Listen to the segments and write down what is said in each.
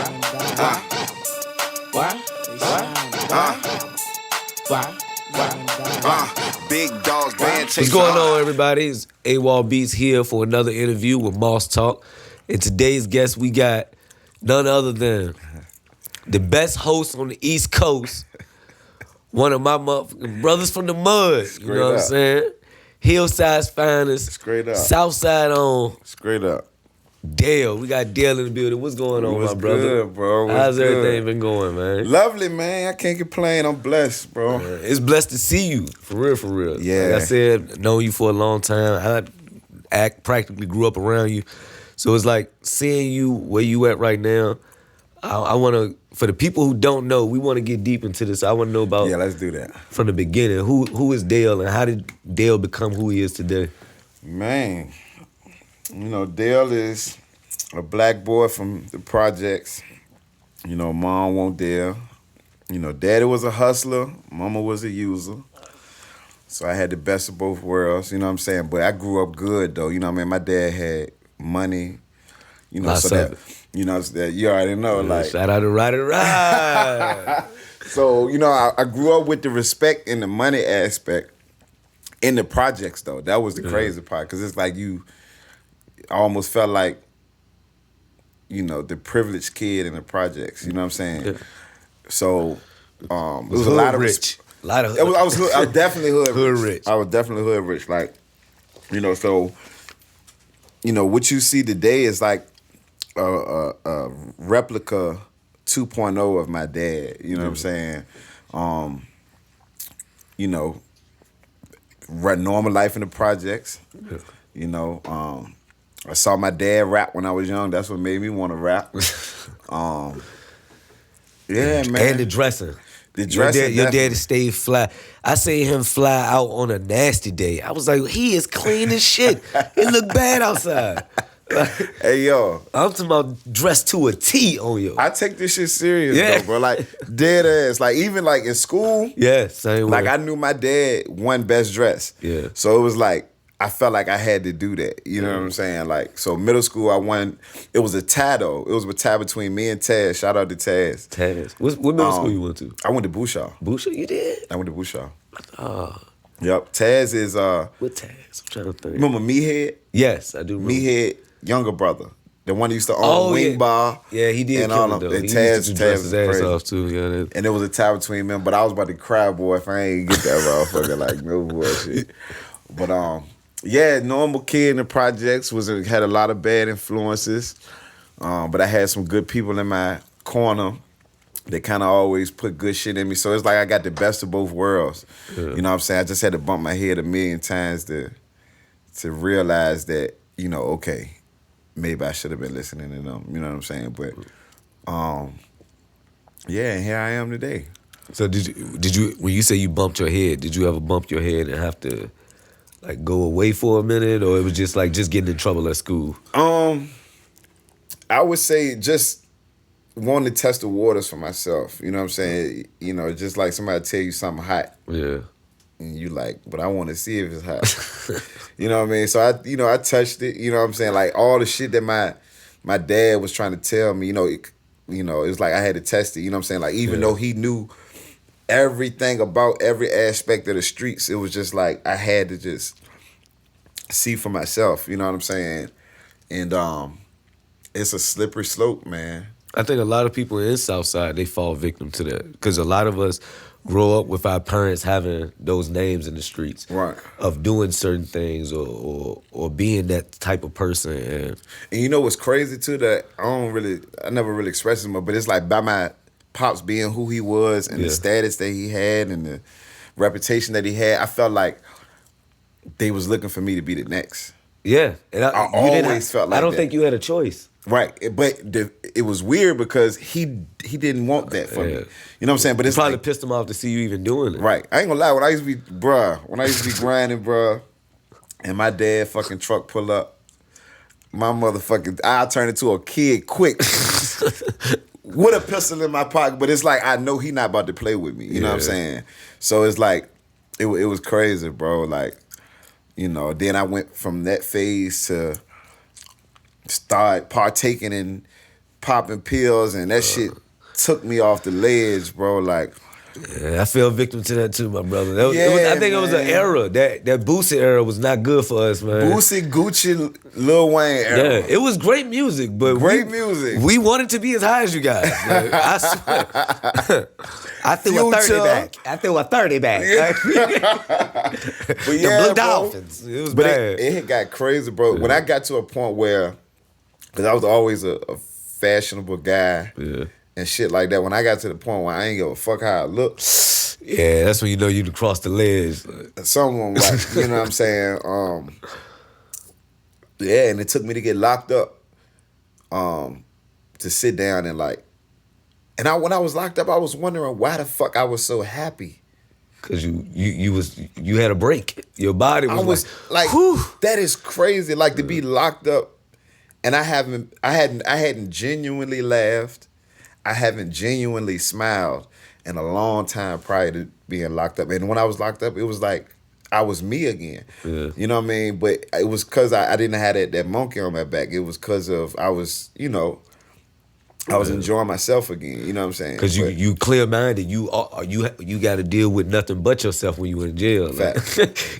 Big dogs, Bandchasin. What's going on, everybody? It's AWOL Beatz here for another interview with Moss Talk. And today's guest, we got none other than the best host on the East Coast, one of my motherfucking brothers from the mud. You know what I'm saying? Hillside's finest. Straight up. Southside on. Straight up. Dale. We got Dale in the building. What's going on, What's my brother? good, bro? How's everything been going, man? Lovely, man. I can't complain. I'm blessed, bro. It's blessed to see you. For real, for real. Yeah. Like I said, known you for a long time. I practically grew up around you. So it's like seeing you where you at right now. I want to, for the people who don't know, we want to get deep into this. I want to know about, Yeah, let's do that. from the beginning. Who is Dale and how did Dale become who he is today? Man, you know, Dale is a black boy from the projects. You know, mom won't Dale. You know, daddy was a hustler, mama was a user. So I had the best of both worlds, you know what I'm saying? But I grew up good, though. You know what I mean? My dad had money, you know, so that, you know, that you already know, like. Shout out to Ride. So, you know, I grew up with the respect and the money aspect in the projects, though. That was the crazy part, because it's like I almost felt like, you know, the privileged kid in the projects, you know what I'm saying? Yeah. So, it was a lot of rich. I was definitely hood rich. I was definitely hood rich. Like, you know, so, you know, what you see today is like a replica 2.0 of my dad. You know what I'm saying? You know, normal life in the projects. Yeah. You know, I saw my dad rap when I was young. That's what made me want to rap. Yeah, man. And the dressing. The dressing. Your daddy stayed fly. I seen him fly out on a nasty day. I was like, he is clean as shit. It look bad outside. Hey, yo. I'm talking about dressed to a T on you. I take this shit serious, though, bro. Like, dead ass. Like, even like in school. Yeah, same way. Like, I knew my dad won best dress. Yeah. So it was like, I felt like I had to do that. You know what I'm saying? Like, so middle school, I won. It was a tie, though. It was a tie between me and Taz. Shout out to Taz. Taz. What middle school you went to? I went to Bouchard. Bouchard? You did? I went to Bouchard. Oh. Yep. Taz is... What Taz? I'm trying to think. Remember Meathead? Yes, I do remember. Meathead, younger brother. The one who used to own Wing Bar. Yeah, he did. And all them. He Taz, used to dress his ass crazy. off, too. Yeah, and it was a tie between them. But I was about to cry, boy, if I ain't get that motherfucker. Like, no bullshit. But, yeah, normal kid in the projects, had a lot of bad influences, but I had some good people in my corner. They kind of always put good shit in me, so it's like I got the best of both worlds. Yeah. You know what I'm saying? I just had to bump my head a million times to realize that, you know, okay, maybe I should have been listening to them. You know what I'm saying? But yeah, and here I am today. So did you when you say you bumped your head, did you ever bump your head and have to like go away for a minute, or it was just like getting in trouble at school? I would say just wanting to test the waters for myself. You know what I'm saying? You know, just like somebody tell you something hot. Yeah. And you like, but I want to see if it's hot. You know what I mean? So I touched it. You know what I'm saying? Like all the shit that my dad was trying to tell me. It's like I had to test it. You know what I'm saying? Like even though he knew everything about every aspect of the streets, it was just like I had to just see for myself. You know what I'm saying? And it's a slippery slope, man. I think a lot of people in Southside, they fall victim to that because a lot of us grow up with our parents having those names in the streets, right? Of doing certain things or being that type of person. And you know what's crazy too, that I never really expressed it more, but it's like by my Pops being who he was and the status that he had and the reputation that he had, I felt like they was looking for me to be the next. Yeah. And I always felt like I don't that. think you had a choice. Right. But it was weird because he didn't want that for me. You know what I'm saying? But it's probably pissed him off to see you even doing it. Right. I ain't gonna lie, when I used to be grinding, bruh, and my dad fucking truck pull up, my motherfucking I turned into a kid quick. With a pistol in my pocket, but it's like I know he not about to play with me. You know what I'm saying? So it's like it was crazy, bro. Like, you know. Then I went from that phase to start partaking in popping pills, and that shit took me off the ledge, bro. Like, yeah, I fell victim to that too, my brother. I think it was an man. era. That Boosie era was not good for us, man. Boosie, Gucci, Lil Wayne era. Yeah, it was great music, but music. We wanted to be as high as you guys. Like, I swear. I threw a 30 back. Yeah. But The yeah, Blue bro. Dolphins. It was But bad. it got crazy, bro. When I got to a point where, because I was always a fashionable guy and shit like that. When I got to the point where I ain't give a fuck how I look. Yeah, that's when you know you crossed the ledge. Someone like, you know what I'm saying? Yeah, and it took me to get locked up to sit down and like, and when I was locked up, I was wondering why the fuck I was so happy. Cause you had a break. Your body was like whew. That is crazy. Like to be locked up, and I hadn't genuinely laughed. I haven't genuinely smiled in a long time prior to being locked up. And when I was locked up, it was like I was me again. Yeah. You know what I mean? But it was because I didn't have that monkey on my back. It was because of I was enjoying myself again. You know what I'm saying? Because you clear minded. You got to deal with nothing but yourself when you in jail. Like,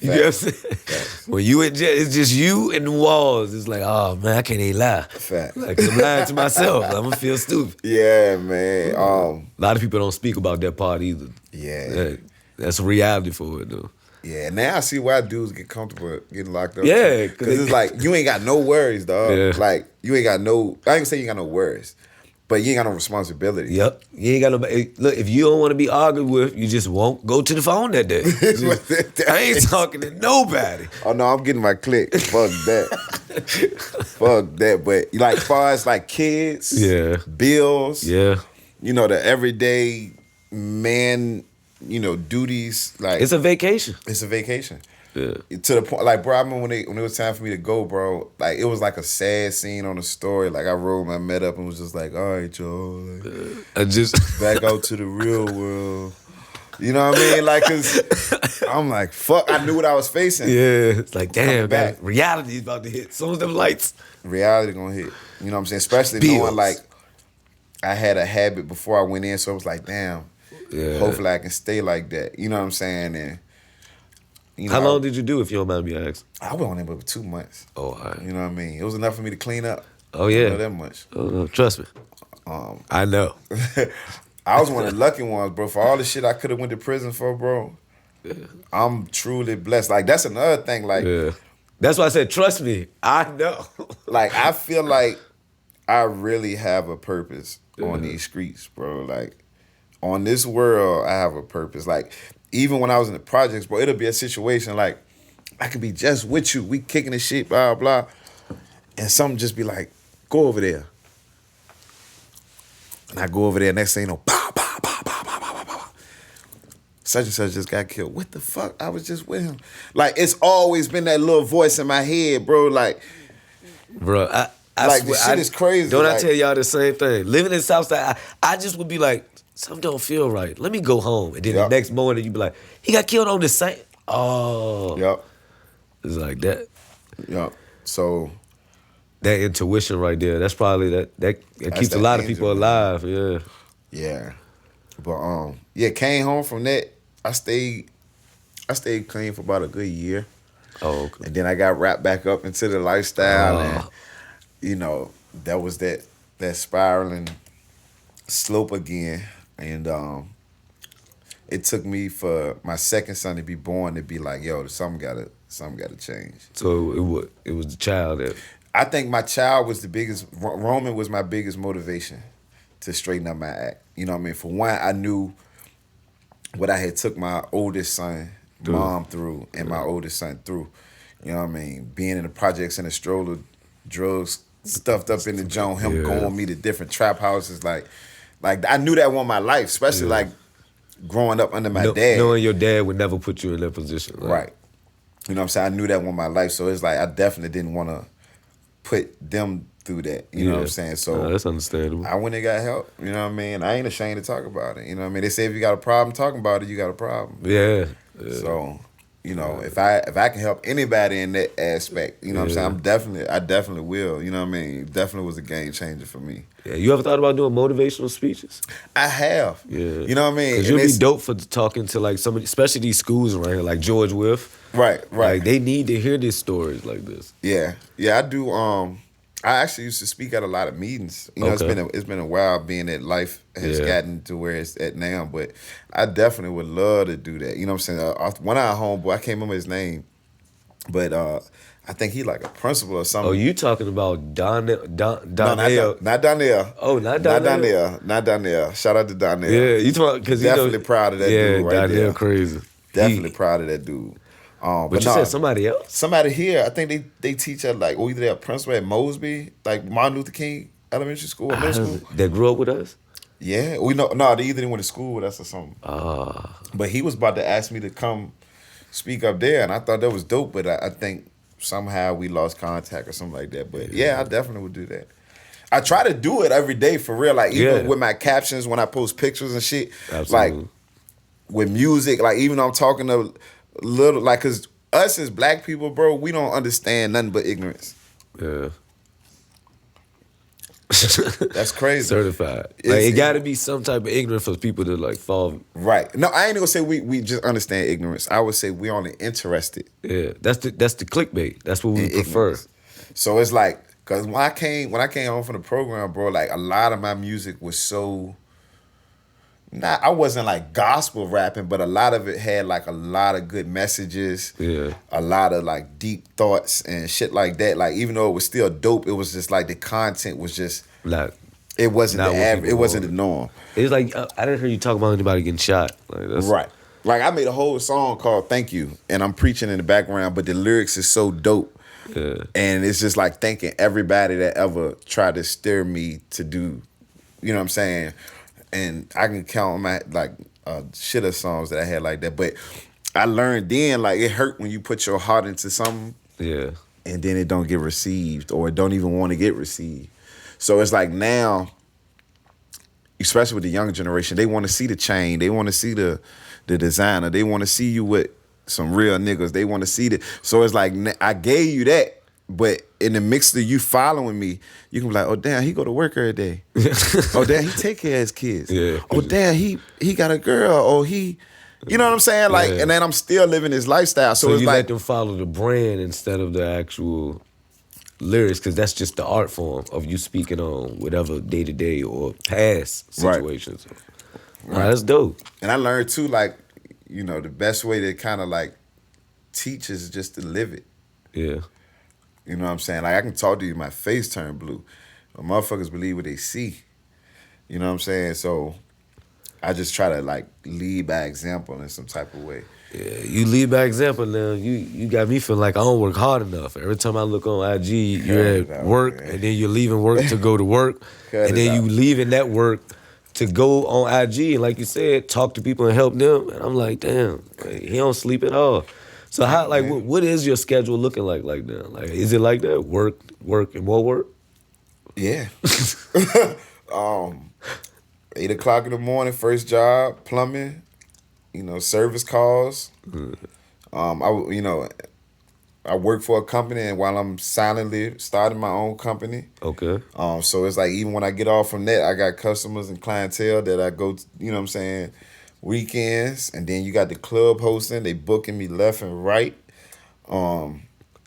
you know what I'm saying? Facts. When you in jail, it's just you and the walls. It's like, oh man, I can't even lie. Facts. Like I'm lying to myself. I'm gonna feel stupid. Yeah, man. A lot of people don't speak about that part either. Yeah. That's a reality for it though. Yeah, now I see why dudes get comfortable getting locked up. Yeah, because it's like you ain't got no worries, dog. Yeah. Like you ain't got no. I ain't gonna say you ain't got no worries, but you ain't got no responsibility. Yep, you ain't got no. Look, if you don't want to be argued with, you just won't go to the phone that day. I ain't talking to nobody. Oh no, I'm getting my click. Fuck that. Fuck that. But like, as far as like kids, bills, the everyday man. Duties, like it's a vacation. It's a vacation. Yeah. To the point, like, bro, I remember when it was time for me to go, bro. Like, it was like a sad scene on the story. Like, I rolled my met up and was just like, all right, y'all, like, I just back out to the real world. You know what I mean? Like, cause I'm like, fuck. I knew what I was facing. Yeah, it's like, damn, back. Reality is about to hit. As soon as them lights, reality gonna hit. You know what I'm saying? Especially knowing like I had a habit before I went in, so it was like, damn. Yeah. Hopefully I can stay like that. You know what I'm saying? And how long did you do, if you don't mind me asking? I was on there for 2 months. Oh, all right. You know what I mean? It was enough for me to clean up. Oh yeah, I know that much. Oh, trust me. I know. I was one of the lucky ones, bro. For all the shit I could have went to prison for, bro. Yeah. I'm truly blessed. Like that's another thing. Like that's why I said, trust me. I know. Like I feel like I really have a purpose on these streets, bro. Like. On this world, I have a purpose. Like, even when I was in the projects, bro, it'll be a situation like, I could be just with you. We kicking the shit, blah, blah. And something just be like, go over there. And I go over there, next thing you know, pow, pow, pow, pow, pow, pow, pow, pow. Such and such just got killed. What the fuck? I was just with him. Like, it's always been that little voice in my head, bro. Like, bro, I like, swear, the shit is crazy. Don't like, I tell y'all the same thing? Living in Southside, I just would be like, something don't feel right. Let me go home. And then the next morning, you be like, he got killed on the same. Oh. Yep. It's like that. Yep. So. That intuition right there, that's probably that keeps a lot of people alive. Yeah. Yeah. But, came home from that. I stayed clean for about a good year. Oh, okay. And then I got wrapped back up into the lifestyle. And, that was that spiraling slope again, and it took me for my second son to be born to be like, yo, something gotta change. So it was the child that. I think my child was the biggest. Roman was my biggest motivation to straighten up my act. You know what I mean? For one, I knew what I had took my oldest son, mom through, and my oldest son through. You know what I mean? Being in the projects in a stroller, drugs stuffed up in the joint, him going with me to different trap houses, like I knew that wasn't my life, especially like growing up under my dad. Knowing your dad would never put you in that position. Like. Right. You know what I'm saying? I knew that wasn't my life, so it's like I definitely didn't want to put them through that. You know what I'm saying? So that's understandable. I went and got help. You know what I mean? I ain't ashamed to talk about it. You know what I mean? They say if you got a problem talking about it, you got a problem. Yeah. So You know, if I can help anybody in that aspect, you know what I'm saying, I definitely will. You know what I mean? It definitely was a game changer for me. Yeah, you ever thought about doing motivational speeches? I have. Yeah. You know what I mean? Because you'll be dope for talking to like somebody, especially these schools around here, like George Wythe. Right. Like they need to hear these stories like this. Yeah, I do. I actually used to speak at a lot of meetings. You know, it's been a while being that life has gotten to where it's at now, but I definitely would love to do that. You know what I'm saying? One of our homeboy, I can't remember his name, but I think he like a principal or something. Oh, you talking about Donnell? No, not Donnell. Oh, not Donnell. Not Donnell. Shout out to Donnell. Yeah, you talking because definitely proud of that dude right Donnell there. Crazy. Definitely proud of that dude. But you said somebody else? Somebody here. I think they teach at like either they're a principal at Mosby, like Martin Luther King Elementary School or middle school. That grew up with us? Yeah. We know they either went to school with us or something. But he was about to ask me to come speak up there, and I thought that was dope, but I think somehow we lost contact or something like that. But yeah, I definitely would do that. I try to do it every day for real. Like even with my captions when I post pictures and shit. Absolutely. Like with music, like even though I'm talking to little, like, cause us as black people, bro, we don't understand nothing but ignorance. Yeah. That's crazy. Certified. Like it got to be some type of ignorance for people to like fall. Right. No, I ain't gonna say we just understand ignorance. I would say we only interested. Yeah. That's the clickbait. That's what we prefer. Ignorance. So it's like, cause when I came home from the program, bro, like a lot of my music was so. I wasn't like gospel rapping, but a lot of it had like a lot of good messages. Yeah. A lot of like deep thoughts and shit like that. Like even though it was still dope, it was just like the content was just like it wasn't the average. It wasn't the norm. It's like I didn't hear you talk about anybody getting shot. Like that's right. Like I made a whole song called "Thank You," and I'm preaching in the background, but the lyrics is so dope. Yeah. And it's just like thanking everybody that ever tried to steer me to do, you know what I'm saying. And I can count on my like shit of songs that I had like that. But I learned then like it hurt when you put your heart into something. Yeah. And then it don't get received or it don't even want to get received. So it's like now, especially with the younger generation, they want to see the chain. They want to see the designer. They want to see you with some real niggas. They want to see that. So it's like I gave you that. But in the mix of you following me, you can be like, oh damn, he go to work every day. Oh damn, he take care of his kids. Yeah. Oh damn, he got a girl. Oh he, you know what I'm saying? Like, and then I'm still living his lifestyle. So it's you like let them follow the brand instead of the actual lyrics, because that's just the art form of you speaking on whatever day to day or past situations. Right. That's dope. And I learned too, like, you know, the best way to kind of like teach is just to live it. Yeah. You know what I'm saying? Like, I can talk to you, my face turn blue. But motherfuckers believe what they see. You know what I'm saying? So I just try to, like, lead by example in some type of way. Yeah, you lead by example now. You got me feeling like I don't work hard enough. Every time I look on IG, you're at work, and then you're leaving work to go to work, and then you leaving that work to go on IG, and like you said, talk to people and help them. And I'm like, damn, he don't sleep at all. So how, like, what is your schedule looking like now? Like, is it like that? Work, and more work? Yeah. 8 o'clock in the morning, first job, plumbing, you know, service calls. I work for a company, and while I'm silently starting my own company. Okay. So it's like even when I get off from that, I got customers and clientele that I go to, you know what I'm saying, weekends, and then you got the club hosting. They booking me left and right. How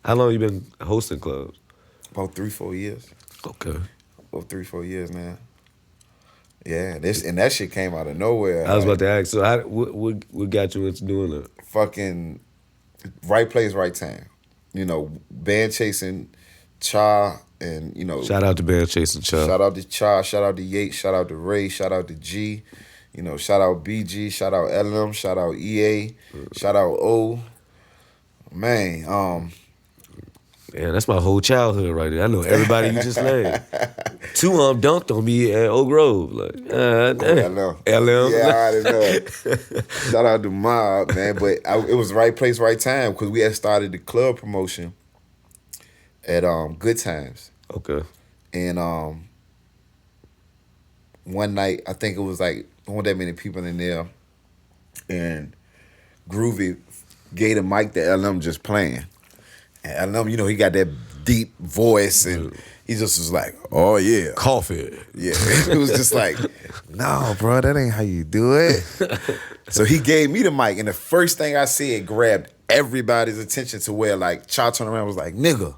long you been hosting clubs? About 3-4 years. Okay. About 3-4 years now. Yeah, and that shit came out of nowhere. I was about to ask. So what got you into doing that? Fucking right place, right time. You know, Bandchasin Cha, and you know. Shout out to Bandchasin Cha. Shout out to Cha. Shout out to Yates. Shout out to Ray. Shout out to G. You know, shout out BG, shout out LM, shout out EA, shout out O. Man, yeah, that's my whole childhood right there. I know everybody you just named. 2 dunked on me at Oak Grove. Like, LM. Yeah, I already know it. Shout out to Mob, man. But it was right place, right time, because we had started the club promotion at Good Times. Okay. And one night, I think it was like, there weren't that many people in there, and Groovy gave the mic to LM just playing. And LM, he got that deep voice, and he just was like, oh, yeah. Coffee. Yeah. It was just like, no, bro, that ain't how you do it. So he gave me the mic, and the first thing I said grabbed everybody's attention to where, like, Cha turned around and was like, nigga,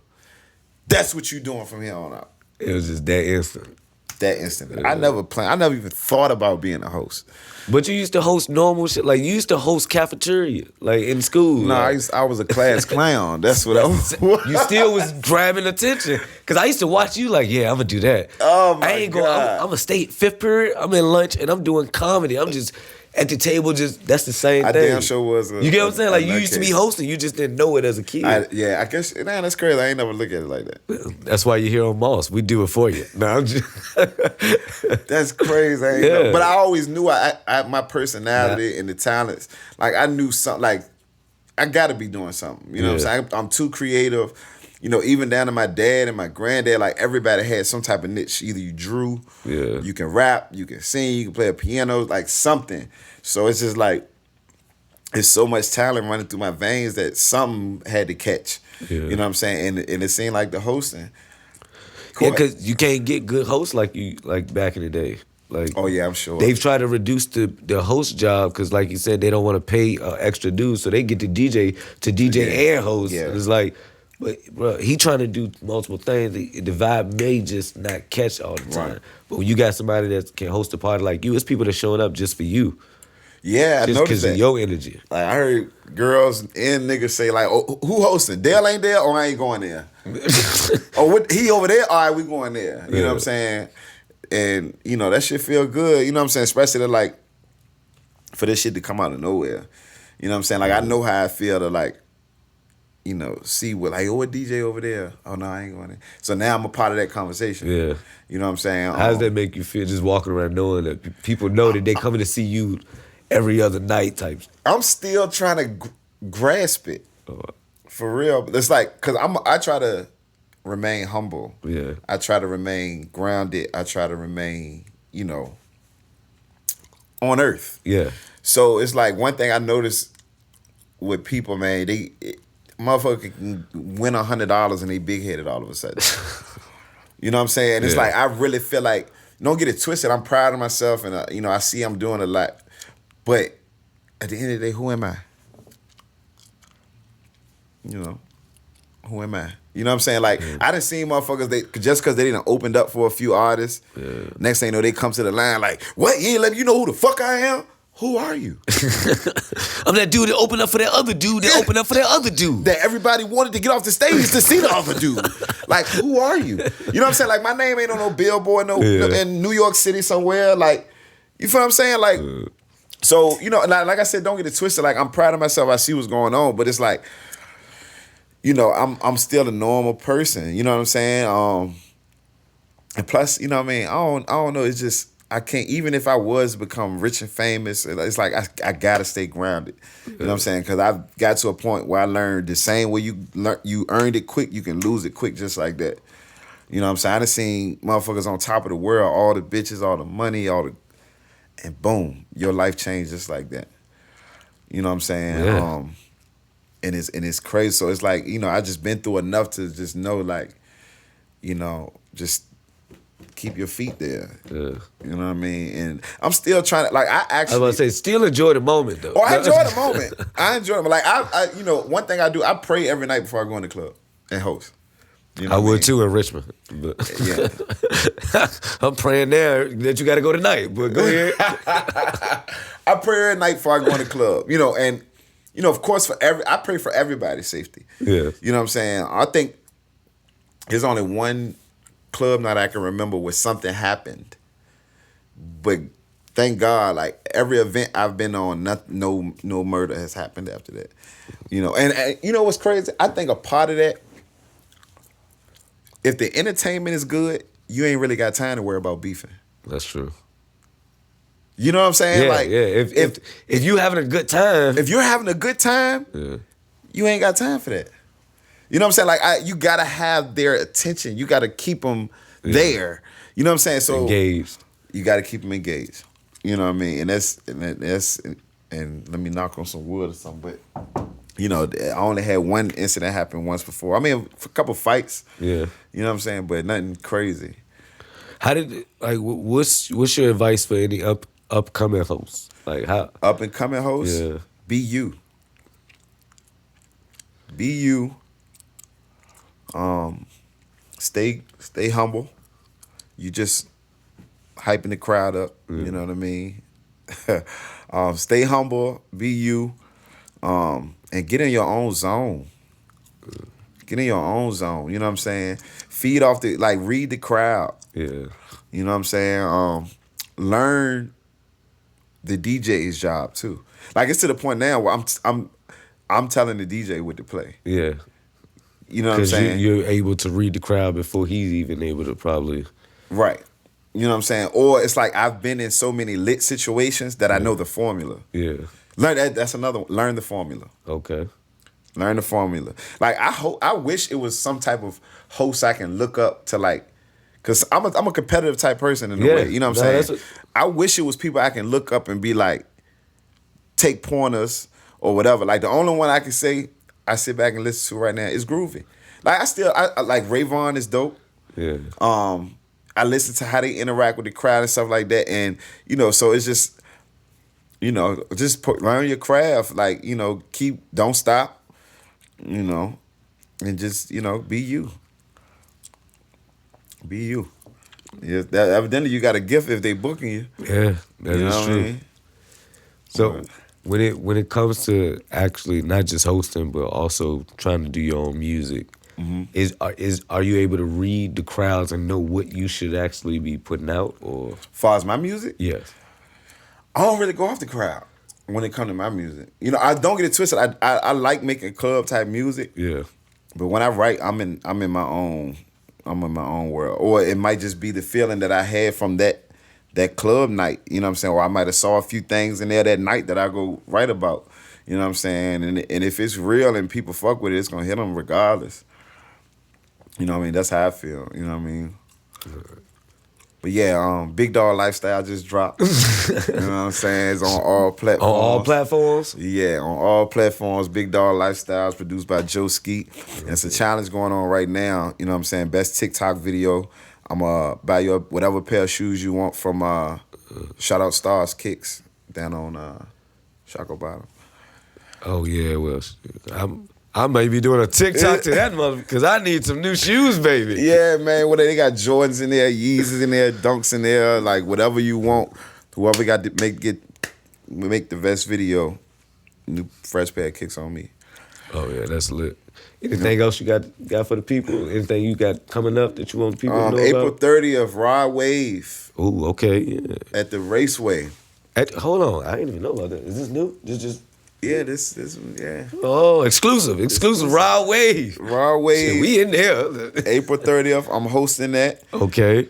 that's what you doing from here on out. It was just that instant. That instant. I never even thought about being a host. But you used to host normal shit. Like, you used to host cafeteria, like, in school. No, I was a class clown. That's what I was. You still was grabbing attention. Because I used to watch you like, yeah, I'm going to do that. Oh, my I ain't God. going, I'm going to stay at fifth period. I'm in lunch, and I'm doing comedy. I'm just at the table, that's the same I thing. damn sure was. You get what I'm saying? Like, you used to be hosting. You just didn't know it as a kid. I guess, man, that's crazy. I ain't never look at it like that. That's why you're here on Moss. We do it for you. No, I'm just... That's crazy. I ain't know. But I always knew I my personality and the talents. Like, I knew something. Like, I got to be doing something. You know what I'm saying? I'm too creative. Even down to my dad and my granddad, like, everybody had some type of niche. Either you drew, you can rap, you can sing, you can play a piano, like something. So it's just like, it's so much talent running through my veins that something had to catch. Yeah. You know what I'm saying? And it seemed like the hosting. Yeah, because you can't get good hosts like back in the day. Like, oh yeah, I'm sure they've tried to reduce the host job because, like you said, they don't want to pay extra dues, so they get the DJ and host. Yeah. It's like, but bro, he trying to do multiple things. The vibe may just not catch all the time. Right. But when you got somebody that can host a party like you, it's people that showing up just for you. Yeah, just because of your energy. Like, I heard girls and niggas say like, "Oh, who hosting? Dell ain't there, or I ain't going there." Oh, what, he over there? All right, we going there. You know what I'm saying? And that shit feel good. You know what I'm saying? Especially like for this shit to come out of nowhere. You know what I'm saying? Like, I know how I feel to like, see what like, oh, what DJ over there? Oh no, I ain't going there. So now I'm a part of that conversation. Yeah. You know what I'm saying? How does that make you feel? Just walking around knowing that people know that they coming to see you every other night type. I'm still trying to grasp it. For real. It's like, because I try to remain humble. Yeah. I try to remain grounded. I try to remain, on earth. Yeah. So it's like, one thing I noticed with people, man, motherfucker can win $100 and they big-headed all of a sudden. You know what I'm saying? And it's like, I really feel like, don't get it twisted. I'm proud of myself, and I see I'm doing a lot. But at the end of the day, who am I? Who am I? You know what I'm saying? Like, I done seen motherfuckers, just because they didn't opened up for a few artists, next thing you know, they come to the line like, what? You ain't let me know who the fuck I am? Who are you? I'm that dude that opened up for that other dude that opened up for that other dude. That everybody wanted to get off the stage to see the other dude. Like, who are you? You know what I'm saying? Like, my name ain't on no billboard in New York City somewhere. Like, you feel what I'm saying? Like, so, like I said, don't get it twisted. Like, I'm proud of myself. I see what's going on. But it's like, I'm still a normal person. You know what I'm saying? And plus, I don't know. It's just, I can't, even if I was become rich and famous, it's like I gotta stay grounded. You know what I'm saying? Because I've got to a point where I learned the same way you earned it quick, you can lose it quick just like that. You know what I'm saying? I done seen motherfuckers on top of the world, all the bitches, all the money, and boom, your life changed just like that. You know what I'm saying? Yeah. And it's crazy. So it's like, I just been through enough to just know, like, just keep your feet there. Yeah. You know what I mean? And I'm still trying to, like, I was about to say, still enjoy the moment, though. Oh, I enjoy the moment. I enjoy it. Like, I one thing I do, I pray every night before I go in the club and host. I would too in Richmond. But yeah. I'm praying there that you got to go tonight, but go ahead. I pray every night before I go in the club, and, of course, I pray for everybody's safety. Yeah. You know what I'm saying? I think there's only one club night I can remember where something happened, but thank God, like, every event I've been on, no murder has happened after that. And you know what's crazy? I think a part of that, if the entertainment is good, you ain't really got time to worry about beefing. That's true. You know what I'm saying? Yeah, like, yeah. If you having a good time, if you're having a good time, you ain't got time for that. You know what I'm saying? Like, you gotta have their attention. You gotta keep them there. You know what I'm saying? So engaged. You gotta keep them engaged. You know what I mean? And let me knock on some wood or something. But You know, I only had one incident happen once before. I mean, a couple fights. Yeah. You know what I'm saying? But nothing crazy. How did what's your advice for any upcoming hosts? Like how Up and coming hosts, Yeah. be you. Be you. Stay humble. You just hyping the crowd up. You know what I mean? Stay humble. Be you. And get in your own zone. Get in your own zone. You know what I'm saying? Feed off read the crowd. Yeah. You know what I'm saying? Learn the DJ's job too. Like it's to the point now where I'm telling the DJ what to play. Yeah. You know what I'm saying? You're able to read the crowd before he's even able to probably. Right. You know what I'm saying? Or it's like I've been in so many lit situations that I know the formula. Yeah. Learn that. That's another one. Learn the formula. Okay. Learn the formula. Like I wish it was some type of host I can look up to, like, cause I'm a competitive type person in a way. You know what I'm saying? I wish it was people I can look up and be like, take pointers or whatever. Like the only one I can say I sit back and listen to right now is Groovy. Like I like Rayvon is dope. Yeah. I listen to how they interact with the crowd and stuff like that, and you know, so it's just, you know, just learn your craft. Like, you know, don't stop, you know, and just, you know, be you. Be you. Yeah, evidently you got a gift if they booking you. Yeah, that You know is what I true. mean? So when it comes to actually not just hosting but also trying to do your own music, are you able to read the crowds and know what you should actually be putting out? Or As far as my music, yes, I don't really go off the crowd when it comes to my music. You know, I don't get it twisted. I like making club type music. yeah, But when I write, I'm in my own world. Or it might just be the feeling that I had from that club night. You know what I'm saying? Or I might have saw a few things in there that night that I go write about. You know what I'm saying? And if it's real and people fuck with it, it's gonna hit them regardless. You know what I mean? That's how I feel. You know what I mean? But yeah, Big Dog Lifestyle just dropped. You know what I'm saying? It's on all platforms. on all platforms. Yeah, on all platforms. Big Dog Lifestyles, produced by Joe Skeet. And it's a challenge going on right now. You know what I'm saying? Best TikTok video. I'm going to buy you whatever pair of shoes you want from Shout Out Stars Kicks down on Shaco Bottom. Oh yeah, well, I may be doing a TikTok to that mother because I need some new shoes, baby. Yeah, man. Well, they got Jordans in there, Yeezys in there, Dunks in there, like whatever you want. Whoever got to make the best video, new fresh pair of kicks on me. Oh yeah, that's lit. Anything else you got for the people? Anything you got coming up that you want people to know April about? 30th, Raw Wave Ooh, okay, yeah. at the Raceway. Hold on, I didn't even know about that. Is this new? Just Yeah, this yeah. oh, exclusive, Raw Wave. Raw Wave. Shit, we in there. April 30th, I'm hosting that. Okay.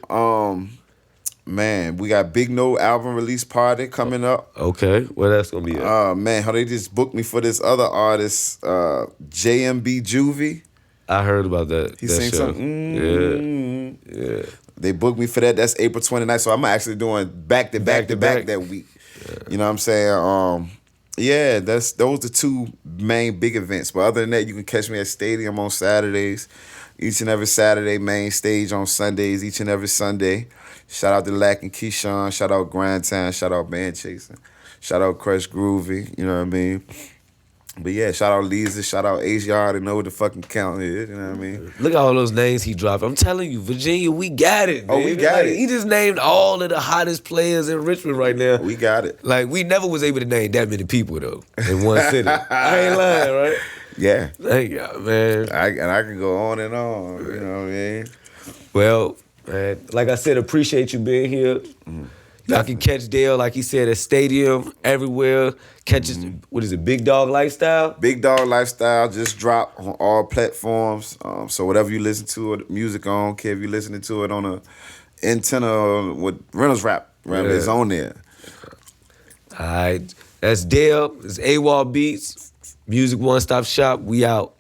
Man, we got Big No album release party coming up. Okay, where that's gonna be at? Man, how they just booked me for this other artist, JMB Juvie. I heard about that. He that sing show. something. Yeah. They booked me for that. That's April 29th. So I'm actually doing back to back that week. Yeah. You know what I'm saying? Yeah, those the two main big events. But other than that, you can catch me at Stadium on Saturdays. Each and every Saturday, main stage on Sundays, each and every Sunday. Shout out to Lack and Keyshawn. Shout out Grand Town. Shout out Bandchasin. Shout out Crush Groovy. You know what I mean? But yeah, shout out Lisa. Shout out Asia. I already know what the fucking count is. You know what I mean? Look at all those names he dropped. I'm telling you, Virginia, we got it. Oh, we got it. He just named all of the hottest players in Richmond right now. We got it. Like, we never was able to name that many people, though, in one city. I ain't lying, right? Yeah. Thank you, man. I can go on and on. You know what I mean? Well, man, like I said, appreciate you being here. Y'all can catch Dale, like he said, at Stadium, everywhere. Catch his, what is it, Big Dog Lifestyle? Big Dog Lifestyle just dropped on all platforms. So whatever you listen to it, music on, care if you listening to it on a antenna with Reynolds Rap, it's on there. All right. That's Dale. It's AWOL Beatz. Music One Stop Shop. We out.